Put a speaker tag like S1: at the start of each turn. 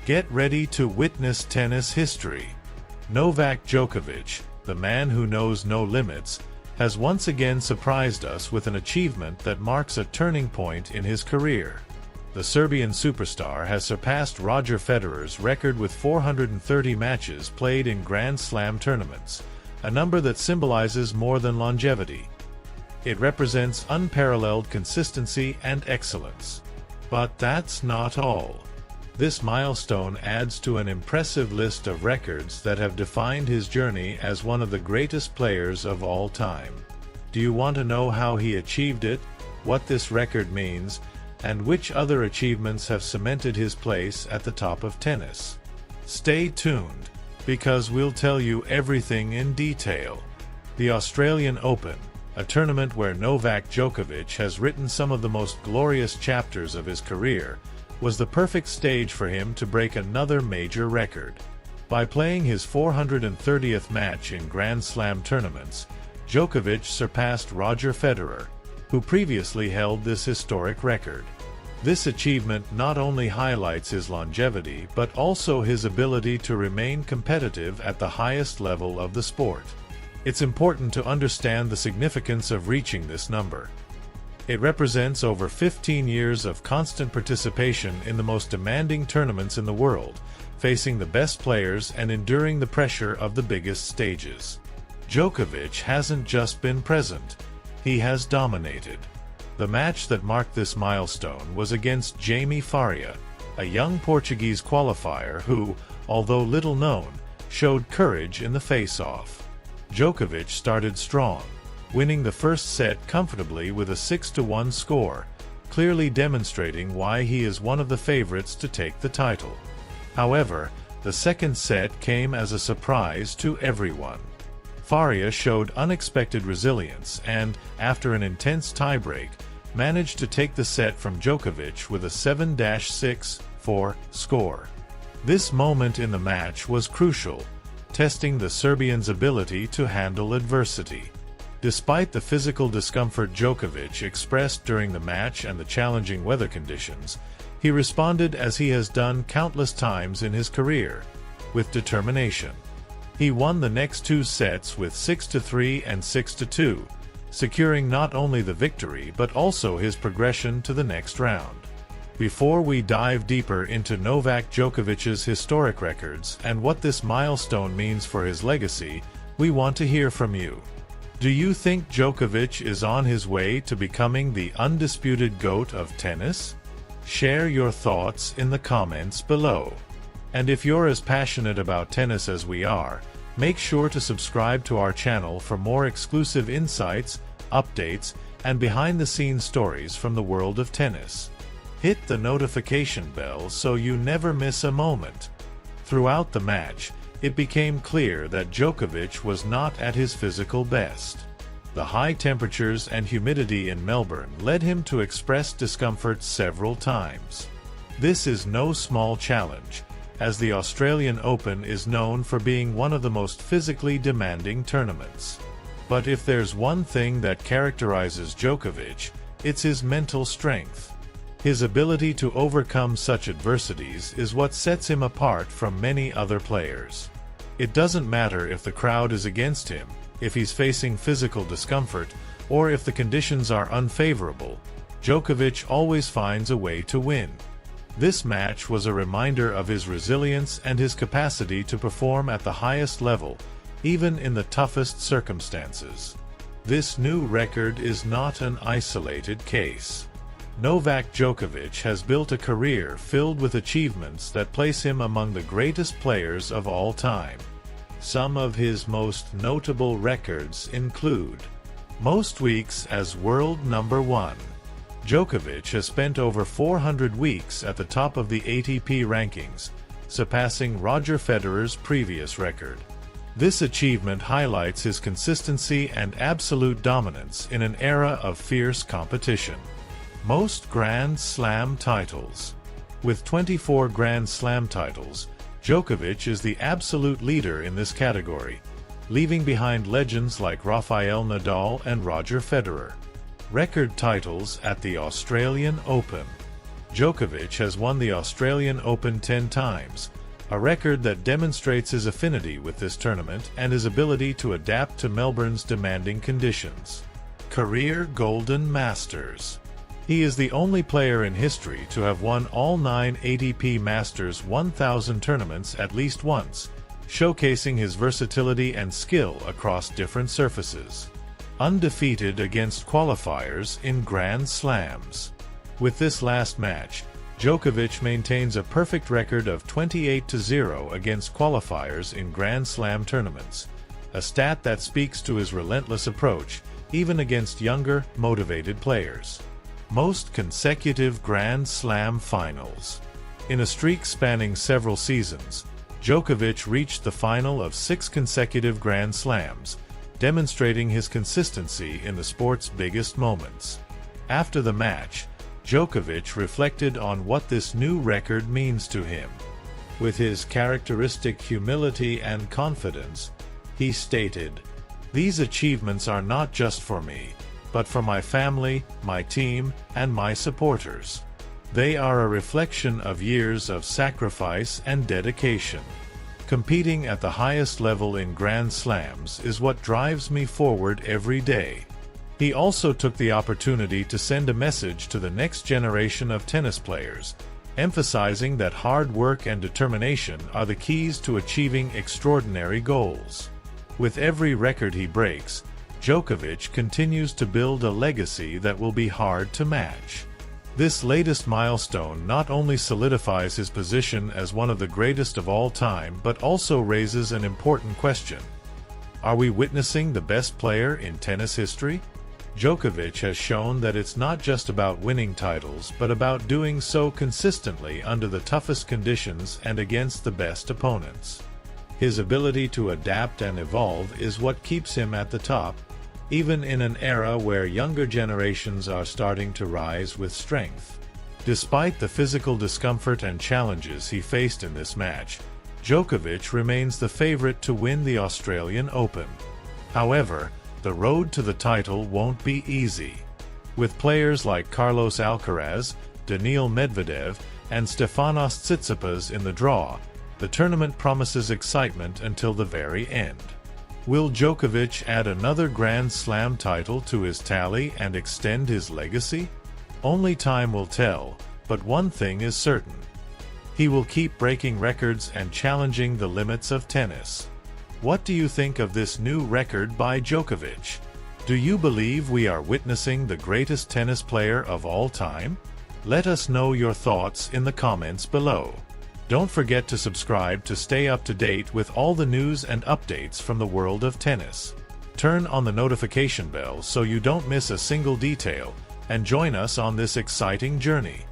S1: Get ready to witness tennis history. Novak Djokovic, the man who knows no limits, has once again surprised us with an achievement that marks a turning point in his career. The Serbian superstar has surpassed Roger Federer's record with 430 matches played in Grand Slam tournaments, a number that symbolizes more than longevity. It represents unparalleled consistency and excellence. But that's not all. This milestone adds to an impressive list of records that have defined his journey as one of the greatest players of all time. Do you want to know how he achieved it, what this record means, and which other achievements have cemented his place at the top of tennis? Stay tuned, because we'll tell you everything in detail. The Australian Open, a tournament where Novak Djokovic has written some of the most glorious chapters of his career, was the perfect stage for him to break another major record. By playing his 430th match in Grand Slam tournaments, Djokovic surpassed Roger Federer, who previously held this historic record. This achievement not only highlights his longevity but also his ability to remain competitive at the highest level of the sport. It's important to understand the significance of reaching this number. It represents over 15 years of constant participation in the most demanding tournaments in the world, facing the best players and enduring the pressure of the biggest stages. Djokovic hasn't just been present, he has dominated. The match that marked this milestone was against Jaime Faria, a young Portuguese qualifier who, although little known, showed courage in the face-off. Djokovic started strong, winning the first set comfortably with a 6-1 score, clearly demonstrating why he is one of the favorites to take the title. However, the second set came as a surprise to everyone. Faria showed unexpected resilience and, after an intense tiebreak, managed to take the set from Djokovic with a 7-6-4 score. This moment in the match was crucial, testing the Serbian's ability to handle adversity. Despite the physical discomfort Djokovic expressed during the match and the challenging weather conditions, he responded as he has done countless times in his career, with determination. He won the next two sets with 6-3 and 6-2, securing not only the victory but also his progression to the next round. Before we dive deeper into Novak Djokovic's historic records and what this milestone means for his legacy, we want to hear from you. Do you think Djokovic is on his way to becoming the undisputed GOAT of tennis? Share your thoughts in the comments below. And if you're as passionate about tennis as we are, make sure to subscribe to our channel for more exclusive insights, updates, and behind-the-scenes stories from the world of tennis. Hit the notification bell so you never miss a moment. Throughout the match, it became clear that Djokovic was not at his physical best. The high temperatures and humidity in Melbourne led him to express discomfort several times. This is no small challenge, as the Australian Open is known for being one of the most physically demanding tournaments. But if there's one thing that characterizes Djokovic, it's his mental strength. His ability to overcome such adversities is what sets him apart from many other players. It doesn't matter if the crowd is against him, if he's facing physical discomfort, or if the conditions are unfavorable, Djokovic always finds a way to win. This match was a reminder of his resilience and his capacity to perform at the highest level, even in the toughest circumstances. This new record is not an isolated case. Novak Djokovic has built a career filled with achievements that place him among the greatest players of all time. Some of his most notable records include: most weeks as world number 1. Djokovic has spent over 400 weeks at the top of the ATP rankings, surpassing Roger Federer's previous record. This achievement highlights his consistency and absolute dominance in an era of fierce competition. Most Grand Slam titles. With 24 Grand Slam titles, Djokovic is the absolute leader in this category, leaving behind legends like Rafael Nadal and Roger Federer. Record titles at the Australian Open. Djokovic has won the Australian Open 10 times, a record that demonstrates his affinity with this tournament and his ability to adapt to Melbourne's demanding conditions. Career Golden Masters. He is the only player in history to have won all 9 ATP Masters 1000 tournaments at least once, showcasing his versatility and skill across different surfaces. Undefeated against qualifiers in Grand Slams. With this last match, Djokovic maintains a perfect record of 28-0 against qualifiers in Grand Slam tournaments, a stat that speaks to his relentless approach, even against younger, motivated players. Most consecutive Grand Slam finals. In a streak spanning several seasons, Djokovic reached the final of 6 consecutive Grand Slams, demonstrating his consistency in the sport's biggest moments. After the match, Djokovic reflected on what this new record means to him. With his characteristic humility and confidence, he stated, "These achievements are not just for me, but for my family, my team, and my supporters. They are a reflection of years of sacrifice and dedication. Competing at the highest level in Grand Slams is what drives me forward every day." He also took the opportunity to send a message to the next generation of tennis players, emphasizing that hard work and determination are the keys to achieving extraordinary goals. With every record he breaks, Djokovic continues to build a legacy that will be hard to match. This latest milestone not only solidifies his position as one of the greatest of all time but also raises an important question. Are we witnessing the best player in tennis history? Djokovic has shown that it's not just about winning titles but about doing so consistently under the toughest conditions and against the best opponents. His ability to adapt and evolve is what keeps him at the top, even in an era where younger generations are starting to rise with strength. Despite the physical discomfort and challenges he faced in this match, Djokovic remains the favorite to win the Australian Open. However, the road to the title won't be easy. With players like Carlos Alcaraz, Daniil Medvedev, and Stefanos Tsitsipas in the draw, the tournament promises excitement until the very end. Will Djokovic add another Grand Slam title to his tally and extend his legacy? Only time will tell, but one thing is certain. He will keep breaking records and challenging the limits of tennis. What do you think of this new record by Djokovic? Do you believe we are witnessing the greatest tennis player of all time? Let us know your thoughts in the comments below. Don't forget to subscribe to stay up to date with all the news and updates from the world of tennis. Turn on the notification bell so you don't miss a single detail, and join us on this exciting journey.